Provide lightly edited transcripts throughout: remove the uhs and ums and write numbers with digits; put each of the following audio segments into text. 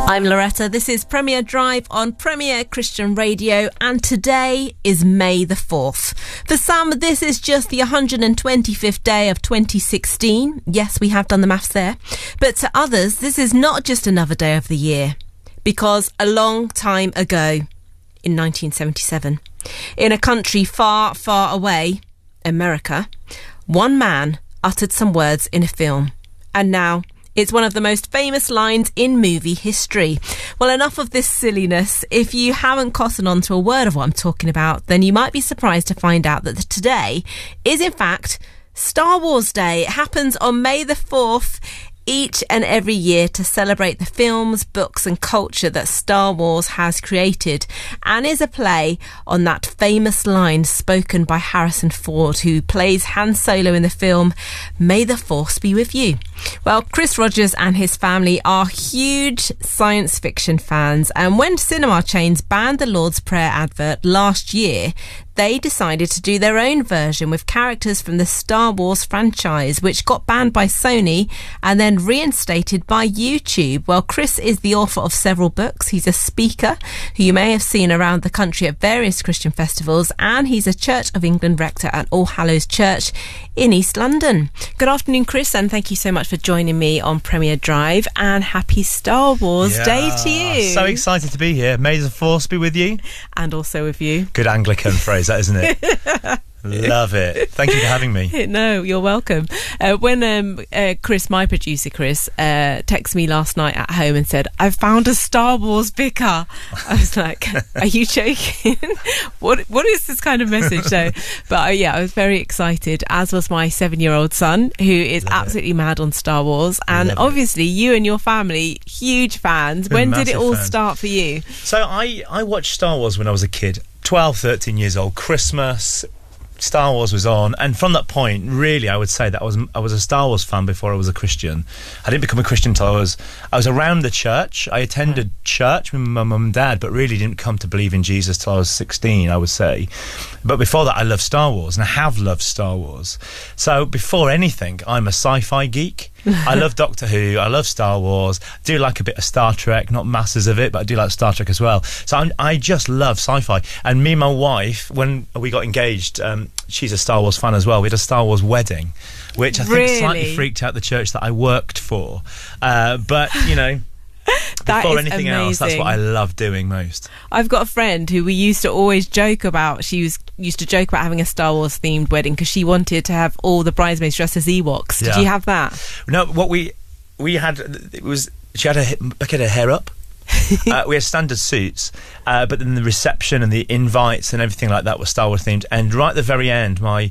I'm Loretta. This is Premier Drive on Premier Christian Radio, and today is May the 4th. For some, this is just the 125th day of 2016. Yes, we have done the maths there. But to others, this is not just another day of the year, because a long time ago, in 1977, in a country far, far away, America, one man uttered some words in a film, and now it's one of the most famous lines in movie history. Well, enough of this silliness. If you haven't cottoned on to a word of what I'm talking about, then you might be surprised to find out that today is, in fact, Star Wars Day. It happens on May the 4th each and every year to celebrate the films, books and culture that Star Wars has created, and is a play on that famous line spoken by Harrison Ford, who plays Han Solo in the film May the Force Be With You. Well, Cris Rogers and his family are huge science fiction fans, and when cinema chains banned the Lord's Prayer advert last year, they decided to do their own version with characters from the Star Wars franchise, which got banned by Sony and then reinstated by YouTube. Well, Cris is the author of several books. He's a speaker who you may have seen around the country at various Christian festivals, and he's a Church of England rector at All Hallows Church in East London. Good afternoon, Cris, and thank you so much for joining me on Premier Drive, and happy Star Wars Day to you. So excited to be here. May the Force be with you. And also with you. Good Anglican phrase, that, isn't it? Love it. Thank you for having me. No, you're welcome. When Cris, my producer Cris, texted me last night at home and said, "I've found a Star Wars Vicar," I was like, "Are you joking? What is this kind of message?" So, but I was very excited, as was my 7-year-old son, who is absolutely mad on Star Wars, and obviously you and your family, huge fans. When did it all start for you? So I watched Star Wars when I was a kid, 12, 13 years old. Christmas, Star Wars was on, and from that point, really, I would say that I was a Star Wars fan before I was a Christian. I didn't become a Christian until I was around the church. I attended church with my mum and dad, but really didn't come to believe in Jesus till I was 16, I would say. But before that, I loved Star Wars, and I have loved Star Wars. So before anything, I'm a sci-fi geek. I love Doctor Who, I love Star Wars, do like a bit of Star Trek, not masses of it, but I do like Star Trek as well. So I just love sci-fi. And me and my wife, when we got engaged, she's a Star Wars fan as well. We had a Star Wars wedding, which I think slightly freaked out the church that I worked for. But, you know, before anything else, that's what I love doing most. I've got a friend who we used to always joke about. She used to joke about having a Star Wars themed wedding because she wanted to have all the bridesmaids dressed as Ewoks. Did you have that? No, what we had, it was, Becky had her hair up. We had standard suits, but then the reception and the invites and everything like that was Star Wars themed. And right at the very end, my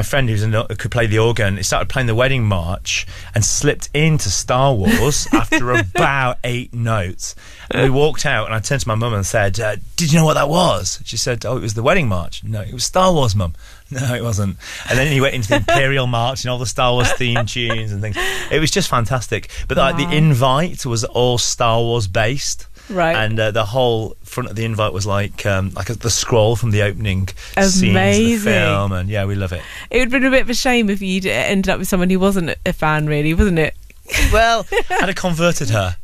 friend who could play the organ, he started playing the wedding march and slipped into Star Wars after about 8 notes. And we walked out, and I turned to my mum and said, "Did you know what that was?" She said, "Oh, it was the wedding march." "No, it was Star Wars, Mum." "No, it wasn't." And then he went into the Imperial March and all the Star Wars theme tunes and things. It was just fantastic. But the invite was all Star Wars based. Right. And the whole front of the invite was like the scroll from the opening scenes of the film, and we love it. It would have been a bit of a shame if you'd ended up with someone who wasn't a fan, really, wasn't it? Well, I'd have converted her.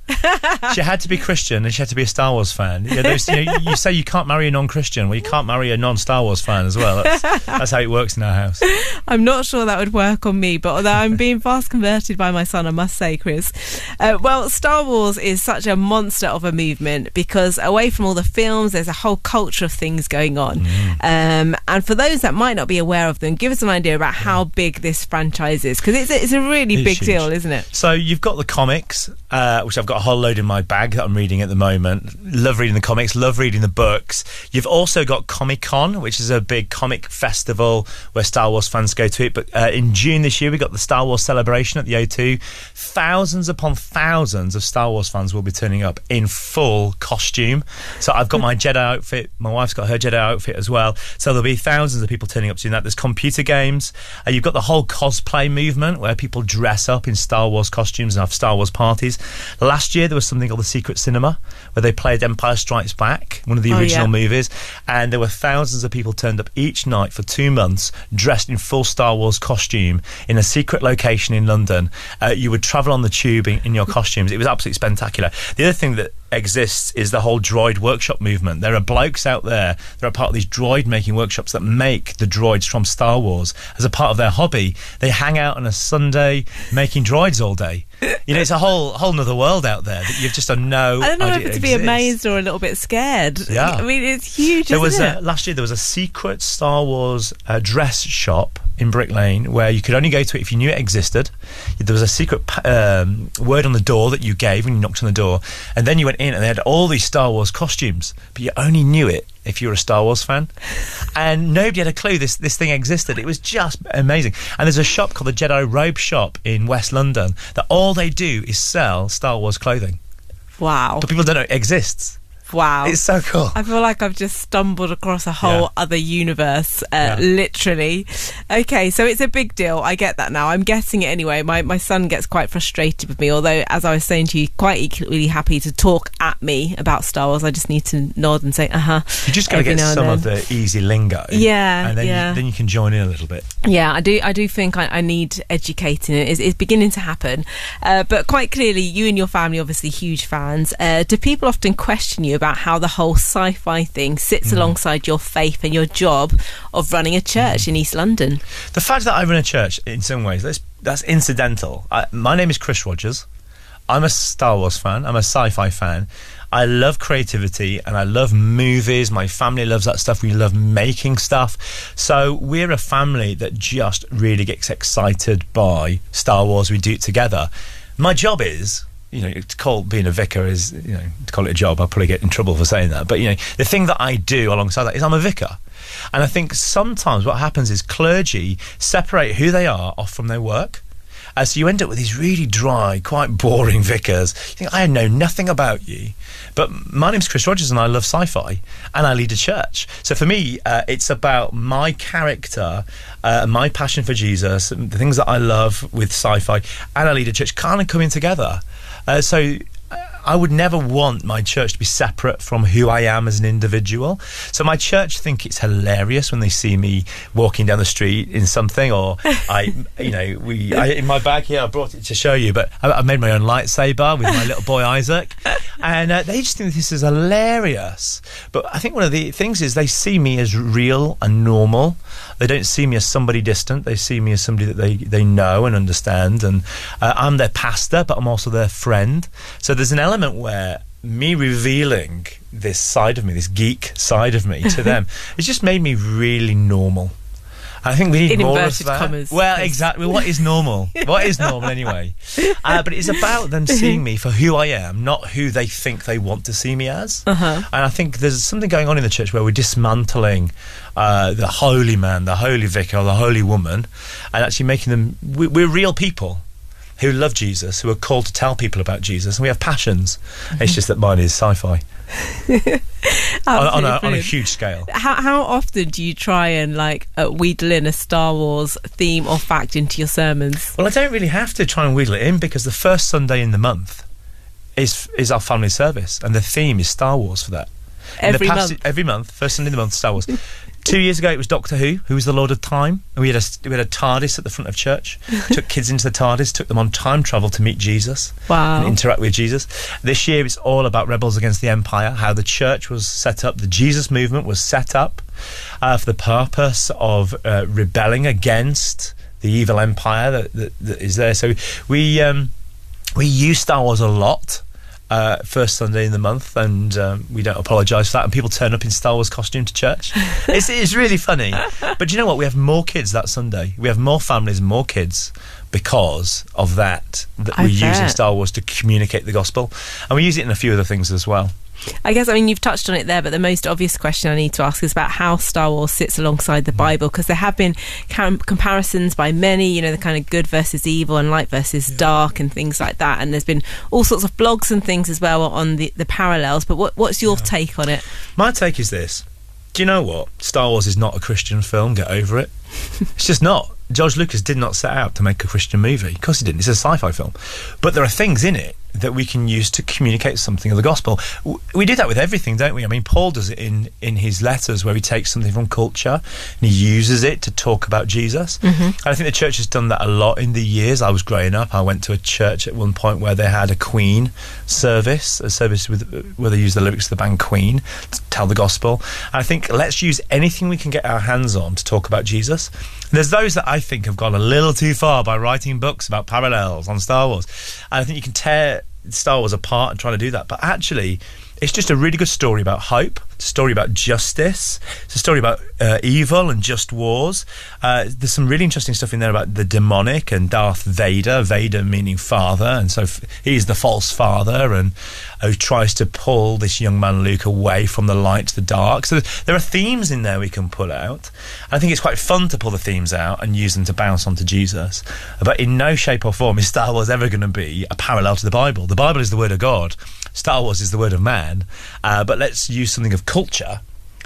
She had to be Christian and she had to be a Star Wars fan. You say you can't marry a non-Christian. Well, you can't marry a non-Star Wars fan as well. That's how it works in our house. I'm not sure that would work on me, but although I'm being fast converted by my son, I must say, Cris. Well, Star Wars is such a monster of a movement because away from all the films, there's a whole culture of things going on. And for those that might not be aware of them, give us an idea about how big this franchise is, because it's a really big deal, isn't it? So you've got the comics, which I've got a whole load in my bag that I'm reading at the moment. Love reading the comics, love reading the books. You've also got Comic-Con, which is a big comic festival where Star Wars fans go to it. But in June this year, we got the Star Wars celebration at the O2. Thousands upon thousands of Star Wars fans will be turning up in full costume. So I've got my Jedi outfit. My wife's got her Jedi outfit as well. So there'll be thousands of people turning up doing that. There's computer games. You've got the whole cosplay movement where people dress up in Star Wars costumes and have Star Wars parties. Last year there was something called the Secret Cinema where they played Empire Strikes Back, one of the original movies, and there were thousands of people turned up each night for 2 months dressed in full Star Wars costume in a secret location in London. You would travel on the tube in your costumes. It was absolutely spectacular. The other thing that exists is the whole droid workshop movement. There are blokes out there that are part of these droid making workshops that make the droids from Star Wars as a part of their hobby. They hang out on a Sunday making droids all day. You know, it's a whole nother world out there that you've just no I don't know idea whether to be exists. amazed or a little bit scared. Yeah. I mean, it's huge, Last year there was a secret Star Wars dress shop in Brick Lane where you could only go to it if you knew it existed. There was a secret word on the door that you gave when you knocked on the door, and then you went in and they had all these Star Wars costumes, but you only knew it if you were a Star Wars fan. And nobody had a clue this thing existed. It was just amazing. And there's a shop called the Jedi Robe Shop in West London that all they do is sell Star Wars clothing. Wow. But people don't know it exists. Wow. It's so cool. I feel like I've just stumbled across a whole other universe, literally. Okay, so it's a big deal. I get that now. I'm getting it anyway. My son gets quite frustrated with me, although, as I was saying to you, quite equally happy to talk at me about Star Wars. I just need to nod and say, You just got to get some of the easy lingo. Yeah, and then you can join in a little bit. Yeah, I do think I need educating. It's beginning to happen. But quite clearly, you and your family, obviously huge fans. Do people often question you about how the whole sci-fi thing sits alongside your faith and your job of running a church in East London? The fact that I run a church, in some ways, that's incidental. My name is Cris Rogers. I'm a Star Wars fan. I'm a sci-fi fan. I love creativity and I love movies. My family loves that stuff. We love making stuff. So we're a family that just really gets excited by Star Wars. We do it together. My job is... to call being a vicar is, to call it a job, I'll probably get in trouble for saying that. But, the thing that I do alongside that is I'm a vicar. And I think sometimes what happens is clergy separate who they are off from their work. So you end up with these really dry, quite boring vicars. You think, I know nothing about you. But my name's Cris Rogers and I love sci-fi and I lead a church. So for me, it's about my character, my passion for Jesus, the things that I love with sci-fi, and I lead a church kind of coming together. So I would never want my church to be separate from who I am as an individual. So my church think it's hilarious when they see me walking down the street in something, or in my bag here, I brought it to show you, but I made my own lightsaber with my little boy Isaac, and they just think this is hilarious. But I think one of the things is they see me as real and normal. They don't see me as somebody distant. They see me as somebody that they know and understand. And I'm their pastor, but I'm also their friend. So there's an element where me revealing this side of me, this geek side of me to them, it's just made me really normal. I think we need more of that. Commas. Well, exactly. What is normal? What is normal anyway? But it's about them seeing me for who I am, not who they think they want to see me as. And I think there's something going on in the church where we're dismantling the holy man, the holy vicar, or the holy woman, and actually making them... We're real people who love Jesus, who are called to tell people about Jesus, and we have passions. It's just that mine is sci-fi. on a huge scale. How often do you try and wheedle in a Star Wars theme or fact into your sermons? Well, I don't really have to try and wheedle it in, because the first Sunday in the month is our family service, and the theme is Star Wars for that. Every month, first Sunday in the month, Star Wars. 2 years ago, it was Doctor Who was the Lord of Time, and we had a TARDIS at the front of church. Took kids into the TARDIS, took them on time travel to meet Jesus, and interact with Jesus. This year, it's all about Rebels Against the Empire, how the church was set up, the Jesus movement was set up for the purpose of rebelling against the evil empire that is there. So we use Star Wars a lot. First Sunday in the month, and we don't apologise for that, and people turn up in Star Wars costume to church. It's really funny. But do you know what? We have more kids that Sunday. We have more families and more kids because of that we're using Star Wars to communicate the gospel, and we use it in a few other things as well. I guess, you've touched on it there, but the most obvious question I need to ask is about how Star Wars sits alongside the Bible, because there have been comparisons by many, the kind of good versus evil and light versus dark and things like that, and there's been all sorts of blogs and things as well on the parallels, but what's your take on it? My take is this. Do you know what? Star Wars is not a Christian film, get over it. It's just not. George Lucas did not set out to make a Christian movie. Of course he didn't. It's a sci-fi film. But there are things in it that we can use to communicate something of the gospel. We do that with everything, don't we? I mean, Paul does it in his letters, where he takes something from culture and he uses it to talk about Jesus. And I think the church has done that a lot in the years I was growing up. I went to a church at one point where they had a Queen service, a service where they used the lyrics of the band Queen to tell the gospel. And I think let's use anything we can get our hands on to talk about Jesus. And there's those that I think have gone a little too far by writing books about parallels on Star Wars. And I think you can tear Star Wars apart and trying to do that, but actually it's just a really good story about hope. It's a story about justice. It's a story about evil and just wars. There's some really interesting stuff in there about the demonic and Darth Vader. Vader meaning father, and so he's the false father, and who tries to pull this young man Luke away from the light to the dark. So there are themes in there we can pull out. I think it's quite fun to pull the themes out and use them to bounce onto Jesus. But in no shape or form is Star Wars ever going to be a parallel to the Bible. The Bible is the word of God. Star Wars is the word of man. But let's use something of culture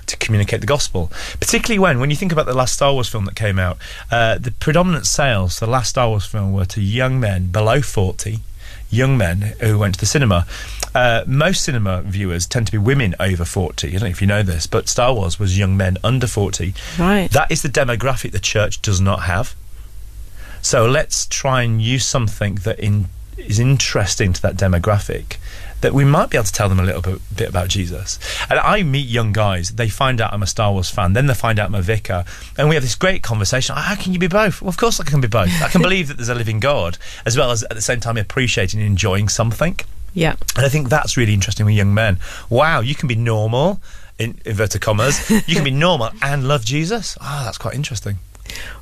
to communicate the gospel, particularly when you think about the last Star Wars film that came out. The predominant sales for the last Star Wars film were to young men below 40, young men who went to the cinema. Most cinema viewers tend to be women over 40. I don't know if you know this, but Star Wars was young men under 40. Right. That is the demographic the church does not have. So let's try and use something that is interesting to that demographic, that we might be able to tell them a little bit about Jesus. And I meet young guys, they find out I'm a Star Wars fan, then they find out I'm a vicar, and we have this great conversation. How can you be both? Well, of course I can be both. I can believe that there's a living God, as well as at the same time appreciating and enjoying something. Yeah. And I think that's really interesting with young men. Wow, you can be normal, in inverted commas, you can be normal and love Jesus. That's quite interesting.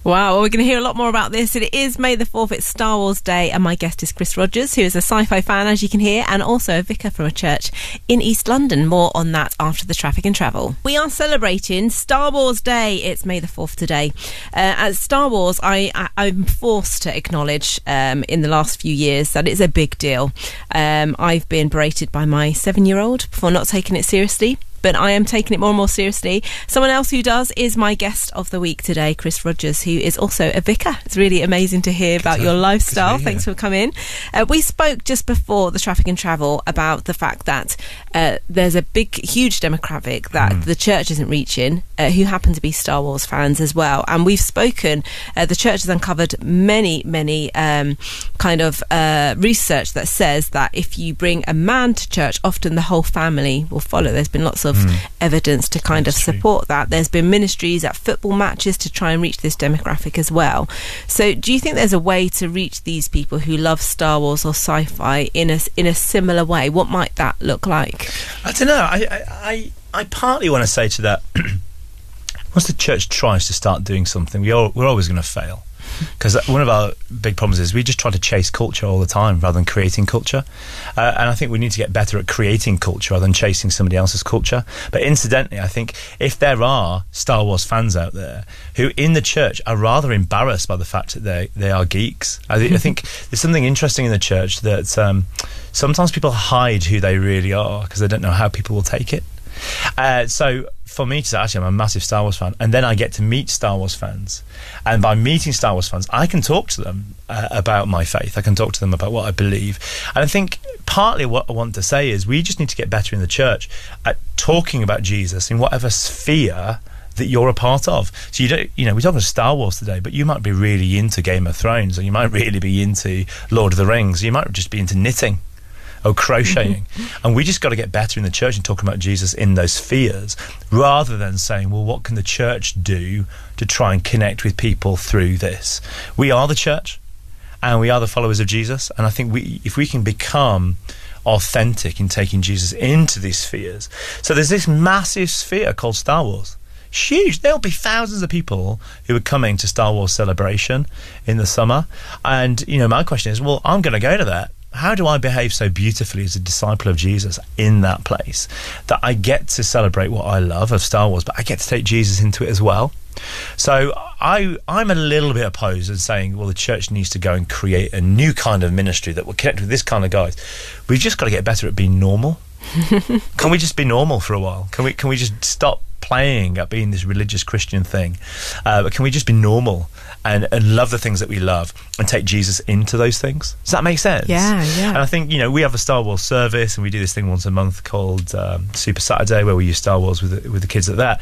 Wow, well, we're going to hear a lot more about this. It is May the 4th, it's Star Wars Day, and my guest is Cris Rogers, who is a sci-fi fan, as you can hear, and also a vicar from a church in East London. More on that after the traffic and travel. We are celebrating Star Wars Day. It's May the 4th today. At Star Wars, I'm forced to acknowledge in the last few years that it's a big deal. I've been berated by my 7-year-old for not taking it seriously, but I am taking it more and more seriously. Someone else who does is my guest of the week today, Cris Rogers, who is also a vicar. It's really amazing to hear about your lifestyle. Thanks for coming. We spoke just before the traffic and travel about the fact that there's a huge demographic that the church isn't reaching, who happen to be Star Wars fans as well. And we've spoken, the church has uncovered many kind of research that says that if you bring a man to church, often the whole family will follow. There's been lots of evidence to kind of support that. There's been ministries at football matches to try and reach this demographic as well. So do you think there's a way to reach these people who love Star Wars or sci-fi in a similar way? What might that look like? I don't know. I partly want to say to that, once the church tries to start doing something, we're always going to fail. Because one of our big problems is we just try to chase culture all the time rather than creating culture. And I think we need to get better at creating culture rather than chasing somebody else's culture. But incidentally, I think if there are Star Wars fans out there who in the church are rather embarrassed by the fact that they are geeks, I think there's something interesting in the church that sometimes people hide who they really are because they don't know how people will take it. So for me to say, actually, I'm a massive Star Wars fan, and then I get to meet Star Wars fans, and by meeting Star Wars fans, I can talk to them about my faith. I can talk to them about what I believe. And I think partly what I want to say is we just need to get better in the church at talking about Jesus in whatever sphere that you're a part of. So we're talking about Star Wars today, but you might be really into Game of Thrones, or you might really be into Lord of the Rings, or you might just be into knitting or crocheting. And we just got to get better in the church and talking about Jesus in those spheres, rather than saying, well, what can the church do to try and connect with people through this? We are the church, and we are the followers of Jesus, and I think if we can become authentic in taking Jesus into these spheres. So there's this massive sphere called Star Wars. Huge. There'll be thousands of people who are coming to Star Wars Celebration in the summer. And, my question is, well, I'm going to go to that. How do I behave so beautifully as a disciple of Jesus in that place that I get to celebrate what I love of Star Wars, but I get to take Jesus into it as well? So I'm a little bit opposed in saying, well, the church needs to go and create a new kind of ministry that will connect with this kind of guys. We've just got to get better at being normal. Can we just be normal for a while? Can we just stop playing at being this religious Christian thing, but can we just be normal and love the things that we love and take Jesus into those things? Does that make sense? Yeah. And I think, we have a Star Wars service, and we do this thing once a month called Super Saturday, where we use Star Wars with the kids at that.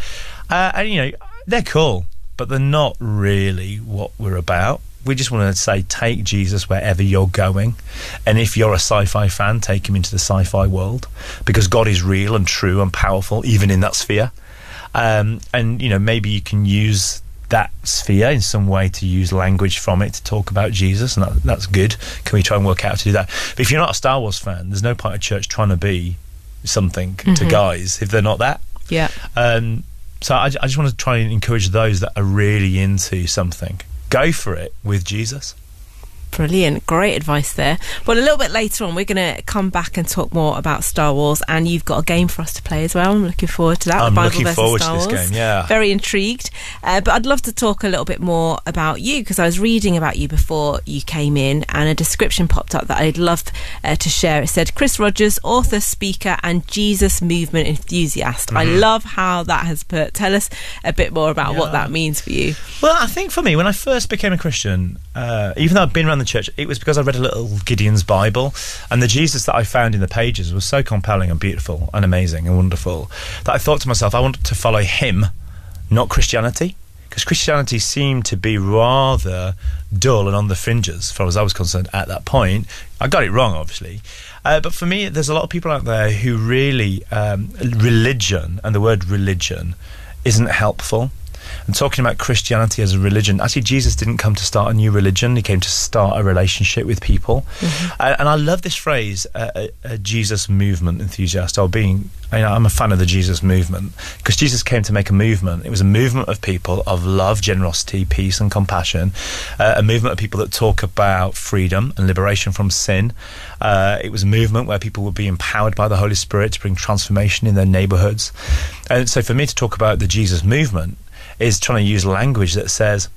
And they're cool, but they're not really what we're about. We just want to say, take Jesus wherever you're going. And if you're a sci-fi fan, take him into the sci-fi world, because God is real and true and powerful, even in that sphere. And maybe you can use that sphere in some way to use language from it to talk about Jesus, and that's good. Can we try and work out how to do that? But if you're not a Star Wars fan, there's no point of church trying to be something to guys if they're not that. Yeah. So I just want to try and encourage those that are really into something. Go for it with Jesus. Brilliant. Great advice there. Well, a little bit later on, we're going to come back and talk more about Star Wars, and you've got a game for us to play as well. I'm looking forward to that. I'm Bible looking versus forward Star to this Wars. game, yeah. Very intrigued. But I'd love to talk a little bit more about you, because I was reading about you before you came in, and a description popped up that I'd love to share. It said, Cris Rogers, author, speaker, and Jesus movement enthusiast. I love how that has put. Tell us a bit more about what that means for you. Well, I think for me, when I first became a Christian, even though I'd been around the church, it was because I read a little Gideon's Bible, and the Jesus that I found in the pages was so compelling and beautiful and amazing and wonderful that I thought to myself, I want to follow him, not Christianity, because Christianity seemed to be rather dull and on the fringes, as far as I was concerned at that point. I got it wrong, obviously. But for me, there's a lot of people out there who really, religion, and the word religion, isn't helpful. And talking about Christianity as a religion, actually Jesus didn't come to start a new religion, he came to start a relationship with people. And I love this phrase, a Jesus movement enthusiast, or being, I'm a fan of the Jesus movement, because Jesus came to make a movement. It was a movement of people of love, generosity, peace and compassion, a movement of people that talk about freedom and liberation from sin. It was a movement where people would be empowered by the Holy Spirit to bring transformation in their neighborhoods. And so for me to talk about the Jesus movement is trying to use language that says,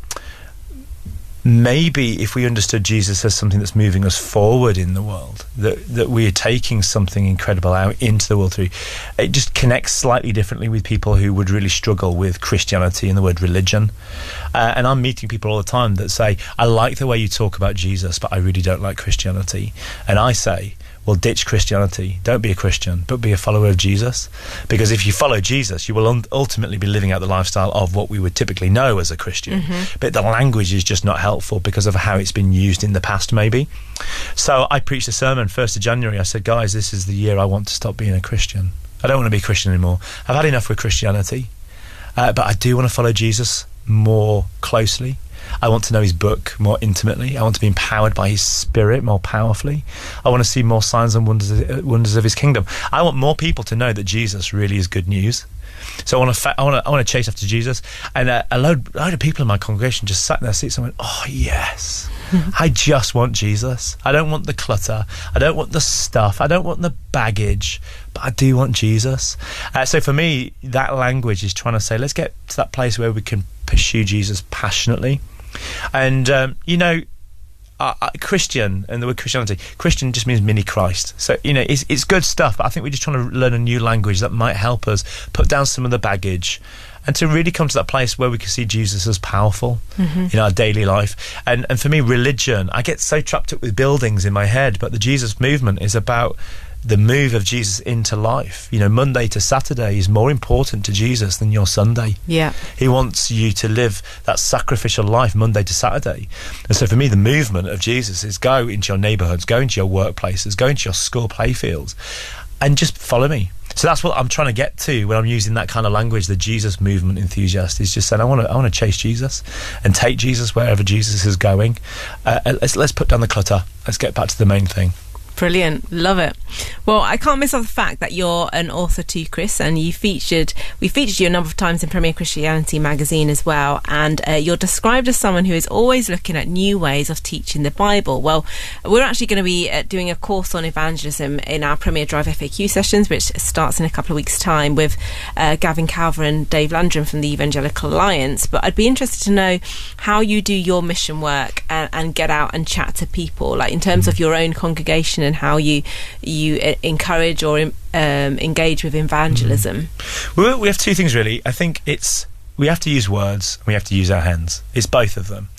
maybe if we understood Jesus as something that's moving us forward in the world, that we are taking something incredible out into the world through, it just connects slightly differently with people who would really struggle with Christianity and the word religion. And I'm meeting people all the time that say, I like the way you talk about Jesus, but I really don't like Christianity. And I say, well, ditch Christianity. Don't be a Christian, but be a follower of Jesus. Because if you follow Jesus, you will ultimately be living out the lifestyle of what we would typically know as a Christian. But the language is just not helpful because of how it's been used in the past, maybe. So I preached a sermon 1st of January. I said, guys, this is the year I want to stop being a Christian. I don't want to be a Christian anymore. I've had enough with Christianity. But I do want to follow Jesus more closely. I want to know his book more intimately. I want to be empowered by his spirit more powerfully. I want to see more signs and wonders of his kingdom. I want more people to know that Jesus really is good news. So I want to chase after Jesus. And a load of people in my congregation just sat in their seats and went, oh yes, I just want Jesus. I don't want the clutter. I don't want the stuff. I don't want the baggage, but I do want Jesus. So for me, that language is trying to say, let's get to that place where we can pursue Jesus passionately. And Christian, and the word Christianity, Christian just means mini Christ. So it's good stuff, but I think we're just trying to learn a new language that might help us put down some of the baggage and to really come to that place where we can see Jesus as powerful in our daily life. And for me, religion, I get so trapped up with buildings in my head, but the Jesus movement is about the move of Jesus into life. Monday to Saturday is more important to Jesus than your Sunday. Yeah. He wants you to live that sacrificial life Monday to Saturday. And so for me, the movement of Jesus is go into your neighborhoods, go into your workplaces, go into your school playfields, and just follow me. So that's what I'm trying to get to when I'm using that kind of language. The Jesus movement enthusiast is just saying, I want to chase Jesus and take Jesus wherever Jesus is going. Let's put down the clutter. Let's get back to the main thing. Brilliant. Love it. Well, I can't miss off the fact that you're an author too, Cris, and we featured you a number of times in Premier Christianity magazine as well, and you're described as someone who is always looking at new ways of teaching the Bible. Well, we're actually going to be doing a course on evangelism in our Premier Drive FAQ sessions, which starts in a couple of weeks' time, with Gavin Calver and Dave Landrum from the Evangelical Alliance. But I'd be interested to know how you do your mission work and get out and chat to people, like in terms of your own congregation congregation and how you encourage or engage with evangelism? We have two things really. I think we have to use words and we have to use our hands. It's both of them.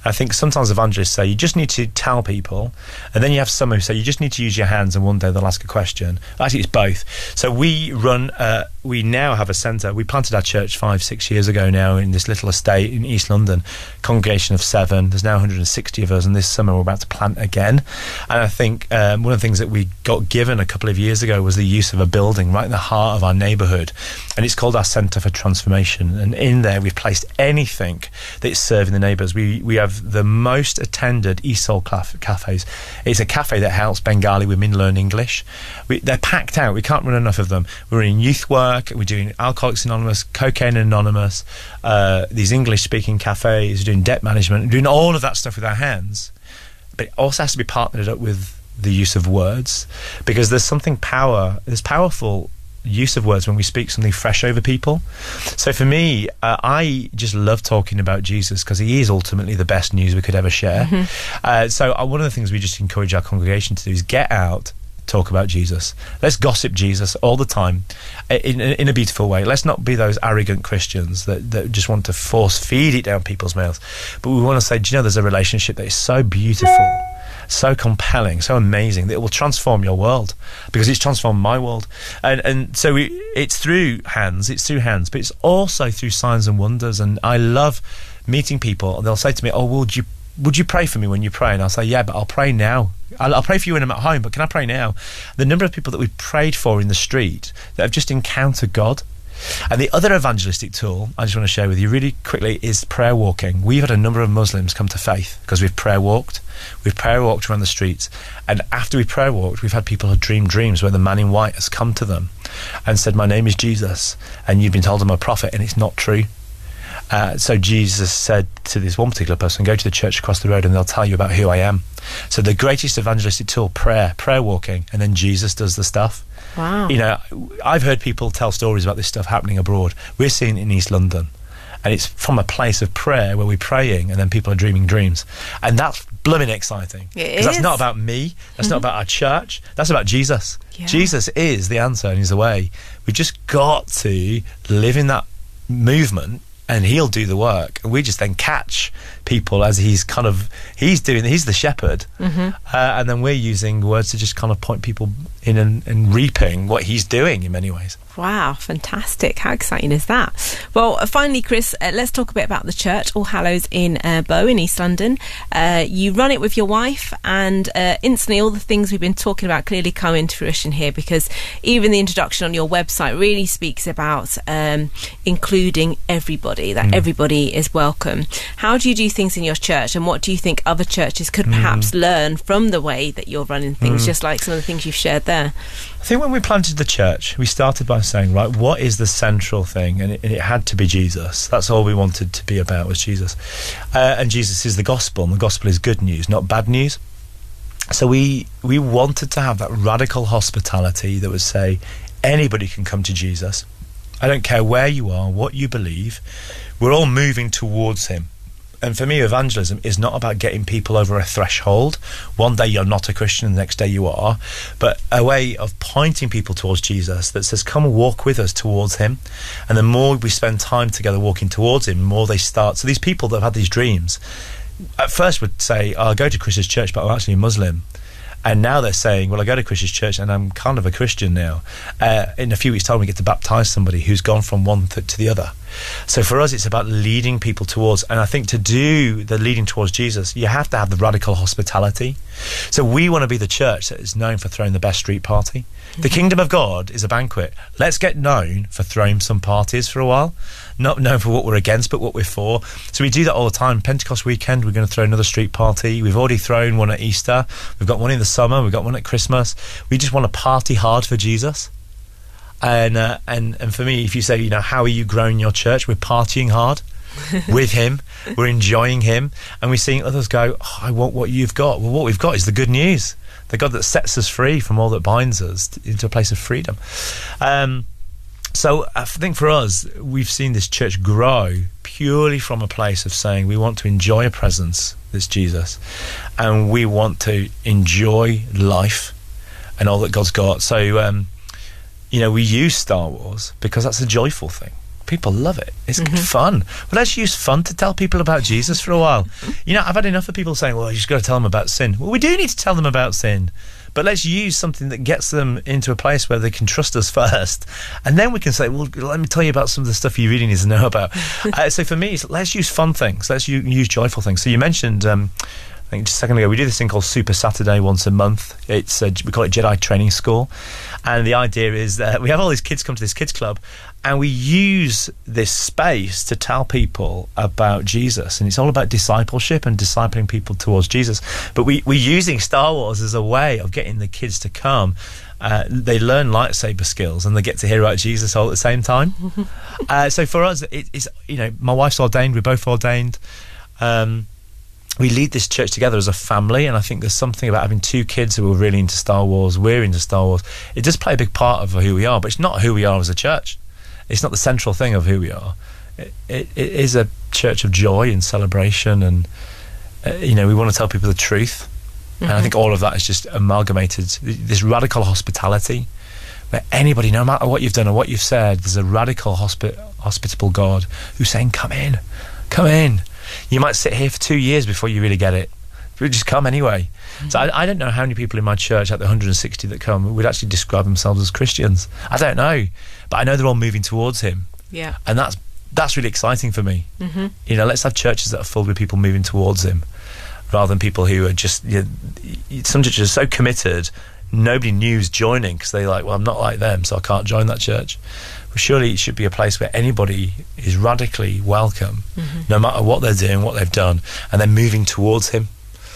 I think sometimes evangelists say you just need to tell people, and then you have some who say you just need to use your hands and one day they'll ask a question. Actually, it's both. So we now have a centre. We planted our church 5-6 years ago now in this little estate in East London, congregation of 7. There's now 160 of us, and this summer we're about to plant again. And I think one of the things that we got given a couple of years ago was the use of a building right in the heart of our neighbourhood, and it's called our Centre for Transformation. And in there we've placed anything that's serving the neighbours. We have the most attended ESOL cafes. It's a cafe that helps Bengali women learn English. They're packed out. We can't run enough of them. We're in youth work. We're doing Alcoholics Anonymous, Cocaine Anonymous, these English-speaking cafes. We're doing debt management. We're doing all of that stuff with our hands. But it also has to be partnered up with the use of words, because there's powerful use of words when we speak something fresh over people. So for me, I just love talking about Jesus because he is ultimately the best news we could ever share. So one of the things we just encourage our congregation to do is get out, talk about Jesus. Let's gossip Jesus all the time in a beautiful way. Let's not be those arrogant Christians that just want to force feed it down people's mouths. But we want to say, do you know, there's a relationship that is so beautiful, so compelling, so amazing that it will transform your world, because it's transformed my world. And so it's through hands, but it's also through signs and wonders. And I love meeting people, and they'll say to me, oh, would you pray for me when you pray? And I'll say, yeah, but I'll pray now. I'll pray for you when I'm at home, but can I pray now? The number of people that we've prayed for in the street that have just encountered God. And the other evangelistic tool I just want to share with you really quickly is prayer walking. We've had a number of Muslims come to faith because we've prayer walked. We've prayer walked around the streets, and after we prayer walked, we've had people who dream dreams where the man in white has come to them and said, my name is Jesus, and you've been told I'm a prophet, and it's not true. So Jesus said to this one particular person, go to the church across the road and they'll tell you about who I am. So the greatest evangelistic tool, prayer walking, and then Jesus does the stuff. Wow. You know, I've heard people tell stories about this stuff happening abroad. We're seeing it in East London, and it's from a place of prayer where we're praying and then people are dreaming dreams. And that's blooming exciting. Because that's not about me, that's not about our church, that's about Jesus. Yeah. Jesus is the answer and he's the way. We've just got to live in that movement, and he'll do the work, and we just then catch people as he's the shepherd, and then we're using words to just kind of point people in and reaping what he's doing in many ways. Wow, fantastic. How exciting is that? Well, finally, Cris, let's talk a bit about the church, All Hallows in Bow in East London. You run it with your wife, and instantly all the things we've been talking about clearly come into fruition here, because even the introduction on your website really speaks about including everybody, that everybody is welcome. How do you do things in your church, and what do you think other churches could perhaps learn from the way that you're running things, just like some of the things you've shared there? I think when we planted the church, we started by saying, right, what is the central thing? And it had to be Jesus. That's all we wanted to be about, was Jesus. And Jesus is the gospel, and the gospel is good news, not bad news. So we wanted to have that radical hospitality that would say, anybody can come to Jesus. I don't care where you are, what you believe. We're all moving towards him. And for me, evangelism is not about getting people over a threshold. One day you're not a Christian, the next day you are. But a way of pointing people towards Jesus that says, come walk with us towards him. And the more we spend time together walking towards him, the more they start. So these people that have had these dreams, at first would say, I'll go to Chris's church, but I'm actually a Muslim. And now they're saying, well, I go to Chris's church and I'm kind of a Christian now. In a few weeks' time, we get to baptise somebody who's gone from one to the other. So for us, it's about leading people towards, and I think to do the leading towards Jesus, you have to have the radical hospitality. So we want to be the church that is known for throwing the best street party. The kingdom of God is a banquet. Let's get known for throwing some parties for a while. Not known for what we're against, but what we're for. So we do that all the time. Pentecost weekend, we're going to throw another street party. We've already thrown one at Easter. We've got one in the summer. We've got one at Christmas. We just want to party hard for Jesus. And for me, if you say, how are you growing your church? We're partying hard with him. We're enjoying him. And we're seeing others go, I want what you've got. Well, what we've got is the good news. The God that sets us free from all that binds us into a place of freedom. So I think for us, we've seen this church grow purely from a place of saying we want to enjoy a presence that's Jesus, and we want to enjoy life and all that God's got. So, we use Star Wars because that's a joyful thing. People love it. It's fun. Well, let's use fun to tell people about Jesus for a while. I've had enough of people saying, well, you just got to tell them about sin. Well, we do need to tell them about sin. But let's use something that gets them into a place where they can trust us first. And then we can say, well, let me tell you about some of the stuff you really need to know about. So for me, let's use fun things. Let's use joyful things. So you mentioned, I think just a second ago, we do this thing called Super Saturday once a month. It's we call it Jedi Training School. And the idea is that we have all these kids come to this kids club, and we use this space to tell people about Jesus. And it's all about discipleship and discipling people towards Jesus. But we're using Star Wars as a way of getting the kids to come. They learn lightsaber skills and they get to hear about Jesus all at the same time. So for us, it's my wife's ordained, we're both ordained. We lead this church together as a family, and I think there's something about having two kids who are really into Star Wars. We're into Star Wars. It does play a big part of who we are, but it's not who we are as a church. It's not the central thing of who we are. It is a church of joy and celebration, and we want to tell people the truth. And I think all of that is just amalgamated. This radical hospitality, where anybody, no matter what you've done or what you've said, there's a radical hospitable God who's saying, come in, come in. You might sit here for 2 years before you really get it, but just come anyway. So I don't know how many people in my church, out the 160 that come, would actually describe themselves as Christians. I don't know, but I know they're all moving towards him. Yeah, and that's really exciting for me. Let's have churches that are filled with people moving towards him, rather than people who are just. Some churches are so committed, nobody new's joining because they're like, well, I'm not like them, so I can't join that church. Surely it should be a place where anybody is radically welcome, no matter what they're doing, what they've done, and they're moving towards him.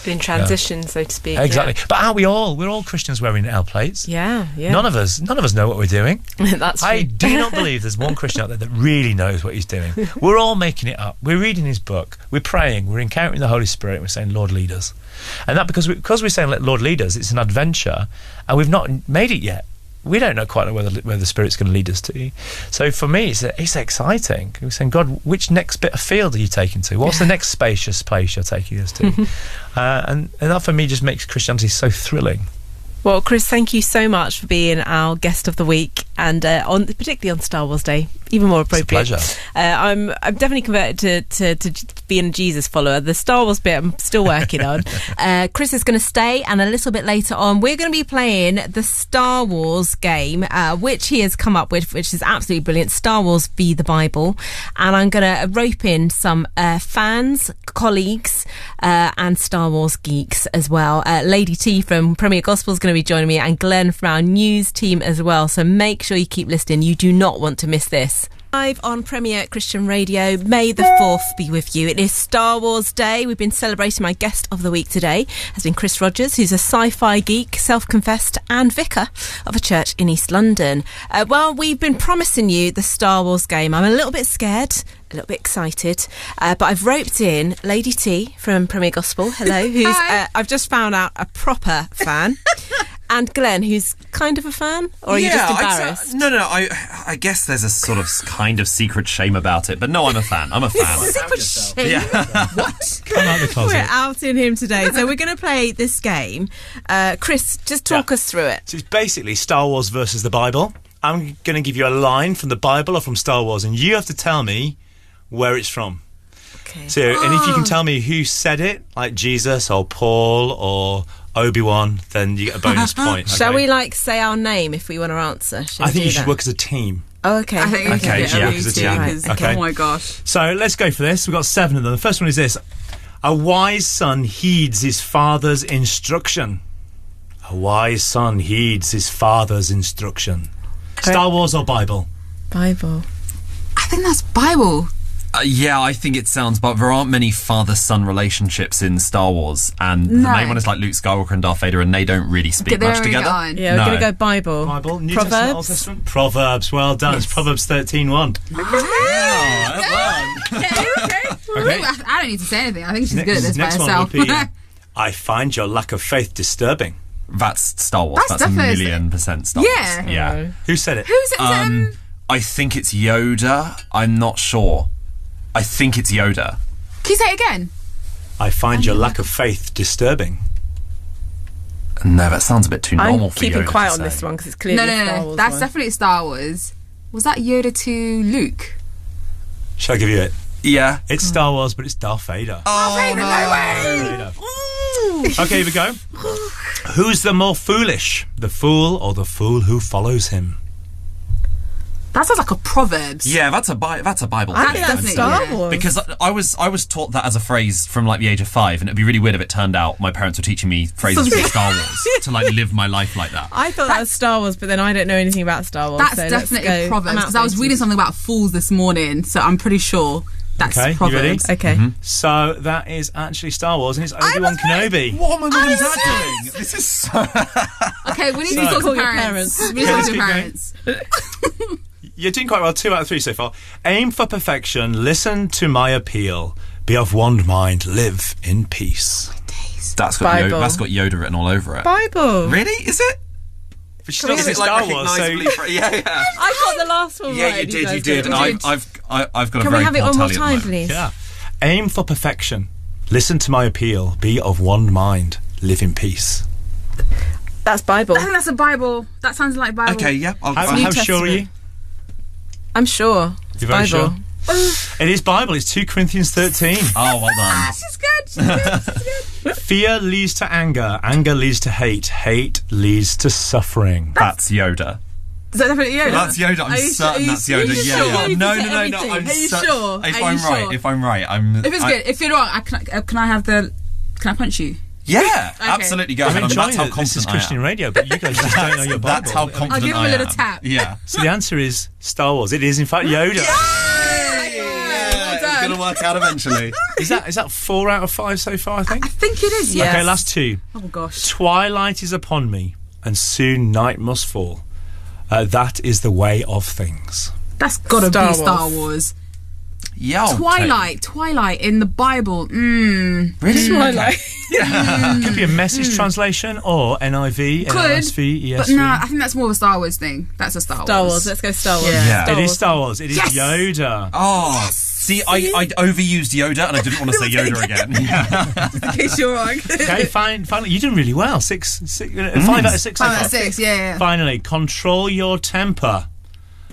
In transition, so to speak. Exactly. Yeah. But aren't we all? We're all Christians wearing L plates. Yeah. None of us know what we're doing. That's true. I do not believe there's one Christian out there that really knows what he's doing. We're all making it up. We're reading his book. We're praying. We're encountering the Holy Spirit. And we're saying, Lord, lead us. And that because we're saying, Lord, lead us, it's an adventure, and we've not made it yet. We don't know quite where the Spirit's going to lead us to. So for me, it's exciting. We're saying, God, which next bit of field are you taking to? What's the next spacious place you're taking us to? And that for me just makes Christianity so thrilling. Well, Cris, thank you so much for being our guest of the week, and particularly on Star Wars Day, even more appropriate. It's a pleasure. I'm definitely converted to being a Jesus follower. The Star Wars bit I'm still working on. Cris is going to stay, and a little bit later on we're going to be playing the Star Wars game, which he has come up with, which is absolutely brilliant. Star Wars v the Bible, and I'm going to rope in some fans, colleagues, and Star Wars geeks as well. Lady T from Premier Gospel is going to be joining me, and Glenn from our news team as well. So make sure you keep listening. You do not want to miss this. Live on Premier Christian Radio, May the 4th be with you. It is Star Wars Day. We've been celebrating. My guest of the week today has been Cris Rogers, who's a sci-fi geek, self-confessed, and vicar of a church in East London. Well, we've been promising you the Star Wars game. I'm a little bit scared, a little bit excited, but I've roped in Lady T from Premier Gospel, hello, who's I've just found out a proper fan. And Glenn, who's kind of a fan? Or are you just embarrassed? No, I guess there's a sort of kind of secret shame about it. But no, I'm a fan. I'm a fan. Secret shame? Yeah. What? Come out the closet. We're outing him today. So we're going to play this game. Cris, just talk us through it. So it's basically Star Wars versus the Bible. I'm going to give you a line from the Bible or from Star Wars, and you have to tell me where it's from. Okay. So, and if you can tell me who said it, like Jesus or Paul or Obi-Wan, then you get a bonus point. Okay? Shall we say our name if we want to answer? I think you should work as a team. Oh, okay. I think we Okay, should yeah, work because as it's a team. young. Okay. Oh my gosh. So let's go for this. We've got 7 of them. The first one is this. A wise son heeds his father's instruction. A wise son heeds his father's instruction. Star Wars or Bible? Bible. I think that's Bible. Yeah, I think it sounds, but there aren't many father-son relationships in Star Wars, and the main one is like Luke Skywalker and Darth Vader, and they don't really speak much together. Yeah, we're going to go Bible. New Proverbs? Testament, Old Testament? Proverbs, well done. Yes. It's Proverbs 13:1. Okay. I don't need to say anything. I think she's good at this by herself. I find your lack of faith disturbing. That's Star Wars. That's 1,000,000% Star Wars. Yeah. Who said it? Who's it? I think it's Yoda. I'm not sure. I think it's Yoda. Can you say it again? I find your lack of faith disturbing. No, that sounds a bit too normal I'm for keeping Yoda quiet to on say. this one because it's clearly a Star Wars That's one. definitely Star Wars. Was that Yoda to Luke? Shall I give you it? Yeah. It's Star Wars, but it's Darth Vader. Oh, no way! Okay, here we go. Who's the more foolish, the fool or the fool who follows him? That sounds like a Proverbs. Yeah, that's a Bible I think thing. that's definitely, Star yeah. Wars. Because I was taught that as a phrase from like the age of 5, and it'd be really weird if it turned out my parents were teaching me phrases from Star Wars to like live my life like that. I thought that was Star Wars, but then I don't know anything about Star Wars. That's so definitely let's go. Proverbs. I'm Because I was outdated. reading something about fools this morning, so I'm pretty sure that's Okay, you Proverbs. ready? Okay. So that is actually Star Wars, and it's Obi-Wan Kenobi. What am I mum and dad doing? This is so... Okay, we need So- to talk Call to your parents. parents. We need to talk to Keep going. parents. You're doing quite well, 2 out of 3 so far. Aim for perfection, listen to my appeal, be of one mind, live in peace. That's got Bible. that's got Yoda written all over it. Bible. Really? Is it? But she's not Is saying it like Star Wars, so... recognisably yeah. I got the last one Yeah, right. you and did, guys you did. didn't. I've got a Can very we have it poor one more tally at the time, moment. please? Yeah. Aim for perfection, listen to my appeal, be of one mind, live in peace. That's Bible. I think that's a Bible. That sounds like Bible. Okay, yeah. How New sure are you? Testament. I'm sure. You're very Bible. sure? It is Bible, it's 2 Corinthians 13. Oh, well done. She's good. She's good. She's good. Fear leads to anger, anger leads to hate, hate leads to suffering. That's Yoda. Is that definitely Yoda? That's Yoda. I'm certain that's Yoda. Are you Yeah, sure? yeah. You No, can no, say no, no. everything. I'm Are you cer- sure? If Are I'm you right, sure? if I'm right, I'm. If it's good, if you're wrong, can I have the? Can I punch you? Yeah, absolutely. Go I'm ahead. enjoying That's how that this is confident I Christian am. radio, but you guys just don't know your Bible. That's how confident I'll give him I a little am. tap. Yeah. So the answer is Star Wars. It is, in fact, Yoda. It's going to work out eventually. Is that 4 out of 5 so far, I think? I think it is. Yeah. Yeah. Okay, last 2. Oh gosh. Twilight is upon me, and soon night must fall. That is the way of things. That's gotta Star be Star Wars. Wars. Yeah. I'll Twilight in the Bible. Really? Twilight. Could be a message translation or NIV, Could, NRSV, ESV. but no, I think that's more of a Star Wars thing. That's a Star Wars. Star Wars. Let's go Star Wars. Yeah. Star It is Wars. Star Wars. It is Yes! Yoda. Oh, see, I overused Yoda and I didn't want to say Yoda again. In case you're wrong. Okay, finally, you're doing really well. 5 out of 6 so 5 out far. of 6. Yeah. Finally, control your temper,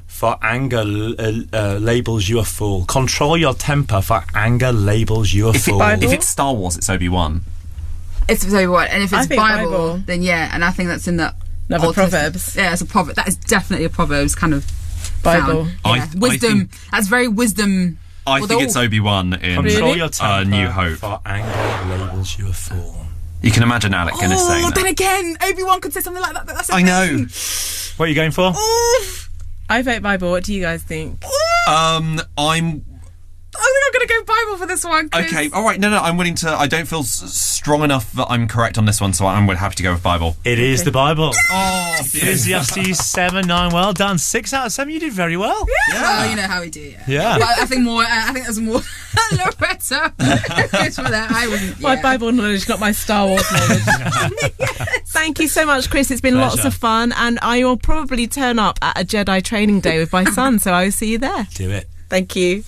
for anger labels you a fool. Control your temper, for anger labels you a fool. If it's Star Wars, it's Obi-Wan. It's so what, and if I it's think Bible, Bible. then yeah, and I think that's in the Another Old Proverbs. Testament. Yeah, it's a proverb. That is definitely a Proverbs kind of Bible. sound. I Yeah. think- Wisdom. That's very wisdom. I Well, think they're it's all- Obi-Wan in Control Really? your temper, New Hope. for anger labels you a fool. You can imagine Alec Guinness saying Oh, that. then again, Obi-Wan could say something like that. That's a I know. thing. What are you going for? Oof. I vote Bible. What do you guys think? I'm I think I'm going to go Bible for this one. Chris. okay. All right. No. I'm willing to. I don't feel strong enough that I'm correct on this one, so I'm happy to go with Bible. It is the Bible. Oh, It is the ST79. Well done. 6 out of 7. You did very well. Well, you know how we do. Yeah. Yeah. But I think more. I think there's more. Loretta. For that, I wasn't. My Yeah. Bible knowledge, not my Star Wars knowledge. Thank you so much, Chris. It's been lots Pleasure. of fun, and I will probably turn up at a Jedi training day with my son, so I will see you there. Do it. Thank you.